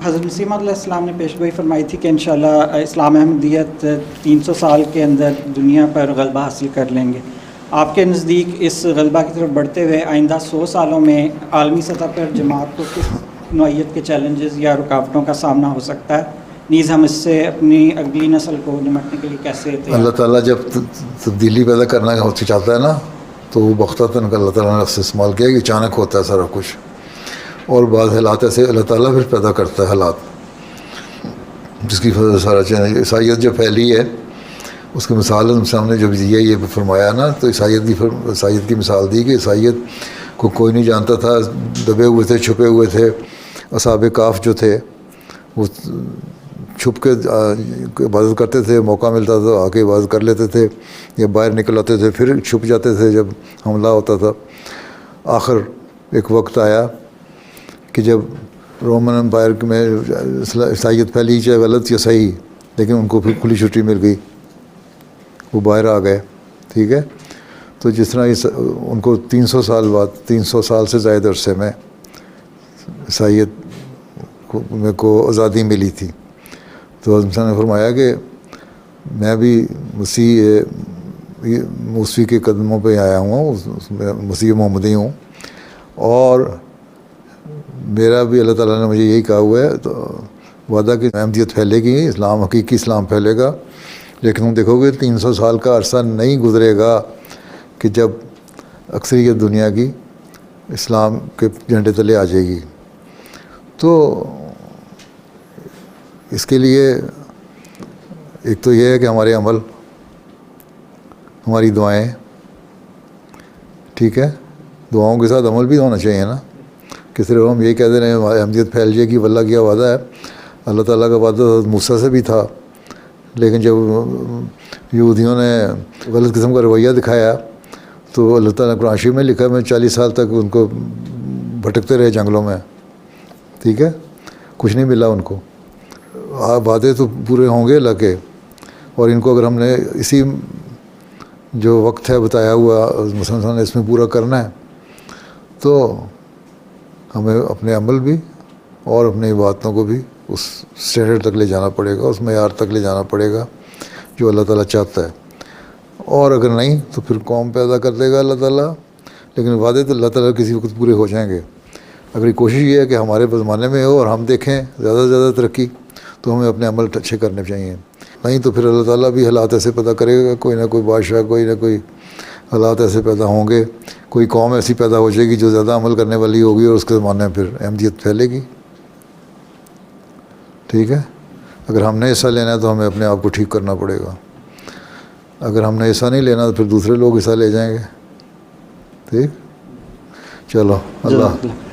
हज़रत मसीह अलैहिस्सलाम ने पेशगोई फरमाई थी कि इंशाअल्लाह इस्लाम अहमदियत 300 साल के अंदर दुनिया पर गलबा हासिल कर लेंगे। आपके नज़दीक इस गलबा की तरफ बढ़ते हुए आइंदा 100 सालों में आलमी सतह पर जमात को किस नौइयत के चैलेंजेस या रुकावटों का सामना हो सकता है? नीज़ हम इससे अपनी अगली नस्ल को निपटने के लिए कैसे अल्लाह ताला जब तब्दीली पैदा करना चाहता है ना, तो वो बख्ततन अल्लाह ताला ने लफ्ज़ इस्तेमाल किया कि अचानक होता है सारा कुछ, और बाद हालात ऐसे अल्लाह ताला फिर पैदा करता है हालात जिसकी वजह से सारा चैन। ईसाइयत जो फैली है उसकी मिसाल सामने जब ये फरमाया ना, तो ईसाइयत की मिसाल दी कि ईसाइयत को कोई नहीं जानता था, दबे हुए थे, छुपे हुए थे। असहाबे काफ जो थे वो छुप के इबादत करते थे, मौका मिलता था आके इबादत कर लेते थे, या बाहर निकल आते थे फिर छुप जाते थे जब हमला होता था। आखिर एक वक्त आया कि जब रोमन एम्पायर में ईसाइयत फैली, चाहे गलत या सही, लेकिन उनको फिर खुली छुट्टी मिल गई, वो बाहर आ गए। ठीक है, तो जिस तरह उनको 300 साल बाद, 300 साल से ज़्यादा अरसे में ईसाइयत को आज़ादी मिली थी, तो हज़रत ने फरमाया कि मैं भी मसीह के कदमों पे आया हूँ, मसीह मोहम्मदी हूँ, और मेरा भी अल्लाह ताला ने मुझे यही कहा हुआ है, तो वादा कि अहमदियत फैलेगी, इस्लाम हकीकी इस्लाम फैलेगा। लेकिन तुम देखोगे 300 साल का अरसा नहीं गुजरेगा कि जब अक्सरियत दुनिया की इस्लाम के झंडे तले आ जाएगी। तो इसके लिए एक तो ये है कि हमारे अमल, हमारी दुआएं, ठीक है, दुआओं के साथ अमल भी होना चाहिए ना, कि सिर्फ हम यही कह दे रहे हैं अहमदियत फैल जाएगी, वल्लाह किया वादा है। अल्लाह ताला का वादा मूसा से भी था, लेकिन जब यहूदियों ने गलत किस्म का रवैया दिखाया तो अल्लाह ताला ने कुरान शरीफ में लिखा है, मैं 40 साल तक उनको भटकते रहे जंगलों में। ठीक है, कुछ नहीं मिला उनको। वादे तो पूरे होंगे अल्लाह के, और इनको अगर हमने इसी जो वक्त है बताया हुआ मुसलमान ने इसमें पूरा करना है, तो हमें अपने अमल भी और अपनी इबादतों को भी उस स्टैंडर्ड तक ले जाना पड़ेगा, उस मेयार तक ले जाना पड़ेगा जो अल्लाह ताला चाहता है। और अगर नहीं तो फिर कौम पैदा कर देगा अल्लाह ताला, लेकिन वादे तो अल्लाह ताला किसी वक्त पूरे हो जाएंगे। अगर कोशिश ये है कि हमारे ज़माने में हो और हम देखें ज़्यादा से ज़्यादा तरक्की, तो हमें अपने अमल अच्छे करने चाहिए। नहीं तो फिर अल्लाह ताला भी हालात ऐसे पैदा करेगा, कोई ना कोई बादशाह, कोई ना कोई हालात ऐसे पैदा होंगे, कोई कौम ऐसी पैदा हो जाएगी जो ज़्यादा अमल करने वाली होगी, और उसके ज़माने में फिर अहमदियत फैलेगी। ठीक है, अगर हमने हिस्सा लेना है तो हमें अपने आप को ठीक करना पड़ेगा। अगर हमने हिस्सा नहीं लेना तो फिर दूसरे लोग हिस्सा ले जाएंगे। ठीक, चलो अल्लाह